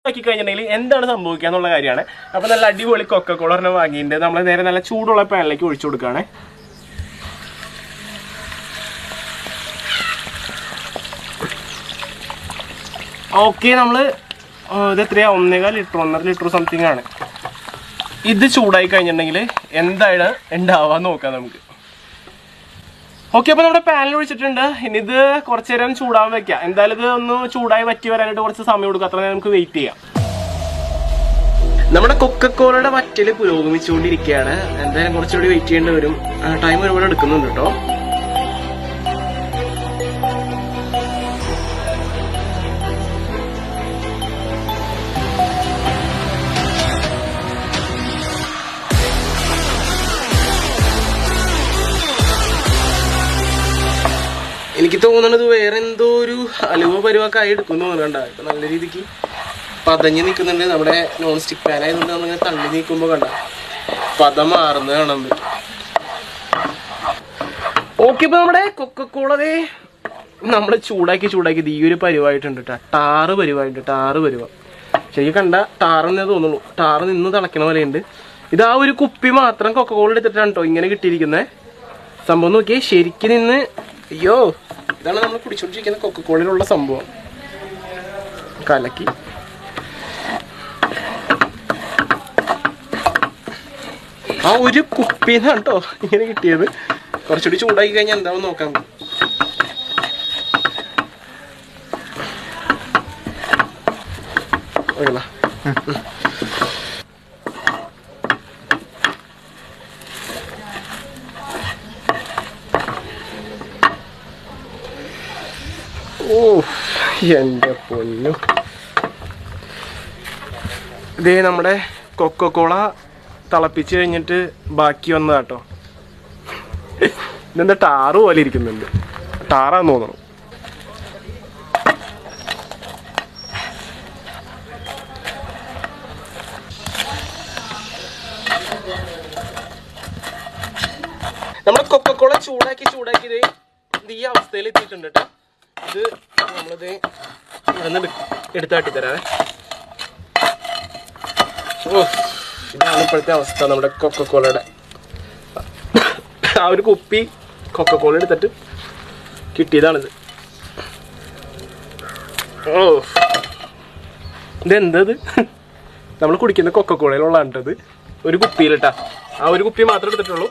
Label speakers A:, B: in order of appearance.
A: ആക്കി കഴിഞ്ഞിട്ടുണ്ടെങ്കിൽ എന്താണ് സംഭവിക്കുക എന്നുള്ള കാര്യമാണ്. അപ്പോൾ നല്ല അടിപൊളി കൊക്കക്കോള ഒരെണ്ണം വാങ്ങിയിട്ടുണ്ട്. നമ്മൾ നേരെ നല്ല ചൂടുള്ള പാനിലേക്ക് ഒഴിച്ചു കൊടുക്കുകയാണ്. ഓക്കെ, നമ്മൾ ഇത് എത്രയാ 1.25 ലിറ്റർ 1.5 ലിറ്റർ സംതിങ് ആണ്. ഇത് ചൂടായി കഴിഞ്ഞിട്ടുണ്ടെങ്കിൽ എന്താണ് ഉണ്ടാവാൻ നോക്കാം നമുക്ക്. ഓക്കെ, അപ്പോൾ നമ്മുടെ പാനിൽ ഒഴിച്ചിട്ടുണ്ട്. ഇനി ഇത് കുറച്ച് നേരം ചൂടാവാൻ വെക്കാം. എന്തായാലും ഇത് ഒന്ന് ചൂടായി വറ്റി വരാനായിട്ട് കുറച്ച് സമയം കൊടുക്കും. അത്ര നേരം നമുക്ക് വെയിറ്റ് ചെയ്യാം. നമ്മുടെ കൊക്കക്കോളയുടെ വറ്റല് പുരോഗമിച്ചുകൊണ്ടിരിക്കുകയാണ്. എന്തായാലും കുറച്ചുകൂടി വെയിറ്റ് ചെയ്യേണ്ടി വരും. ടൈം ഒരുപാട് എടുക്കുന്നുണ്ട് കേട്ടോ. എനിക്ക് തോന്നുന്നത് വേറെ എന്തോ ഒരു അലുവ പരുവൊക്കെ ആയി എടുക്കുന്നു തോന്നുന്നുണ്ടാ. ഇപ്പൊ നല്ല രീതിക്ക് പതഞ്ഞ് നിൽക്കുന്നുണ്ട്. നമ്മുടെ നോൺ സ്റ്റിക്ക് പാൻ ആയതുകൊണ്ട് നമ്മളിങ്ങനെ തള്ളി നീക്കുമ്പോൾ കണ്ട പദം മാറുന്നത് കാണാൻ പറ്റും. ഓക്കെ, ഇപ്പൊ നമ്മുടെ കൊക്കക്കോളതേ നമ്മള് ചൂടാക്കി ഈ ഒരു പരിവായിട്ടുണ്ട് കേട്ടോ. ടാറ് പരിവ ശരിക്കും കണ്ട ടാറെന്നേ തോന്നുള്ളൂ. ടാറ് നിന്ന് തിളയ്ക്കണ പോലെയുണ്ട്. ഇത് ആ ഒരു കുപ്പി മാത്രം കൊക്കക്കോള എടുത്തിട്ടാണ് കേട്ടോ ഇങ്ങനെ കിട്ടിയിരിക്കുന്നത്. സംഭവം നോക്കിയേ, ശരിക്കും നിന്ന് അയ്യോ, ഇതാണ് നമ്മൾ കുടിച്ചോണ്ടിരിക്കുന്ന കൊക്കക്കോളയിലുള്ള സംഭവം. കലക്കി ആ ഒരു കുപ്പിന്നാണ് കേട്ടോ ഇങ്ങനെ കിട്ടിയത്. കുറച്ചുകൂടി ചൂടാക്കി കഴിഞ്ഞാൽ എന്താവും നോക്കാം. ഓ എൻ്റെ പൊന്നു, ഇതേ നമ്മുടെ കൊക്കക്കോള തിളപ്പിച്ച് കഴിഞ്ഞിട്ട് ബാക്കി വന്നതാട്ടോ. ഇതെന്താ ടാറ് പോലെ ഇരിക്കുന്നുണ്ട്. ടാറാന്ന് തോന്നണം. നമ്മുടെ കൊക്കക്കോള ചൂടാക്കി ഇത് ഈ അവസ്ഥയിൽ എത്തിയിട്ടുണ്ട് കേട്ടോ. ഇത് നമ്മളിത് ഇവിടുന്ന് എടുത്താട്ടി തരാവേ. ഓ, ഇതാണ് ഇപ്പോഴത്തെ അവസ്ഥ നമ്മുടെ കൊക്കക്കോളയുടെ. ആ ഒരു കുപ്പി കൊക്കക്കോള എടുത്തിട്ട് കിട്ടിയതാണിത്. ഓ, ഇതെന്തത്? നമ്മൾ കുടിക്കുന്ന കൊക്കക്കോളയിലുള്ളതാണിട്ടത്. ഒരു കുപ്പിയിലിട്ടാ. ആ ഒരു കുപ്പി മാത്രമേ എടുത്തിട്ടുള്ളൂ.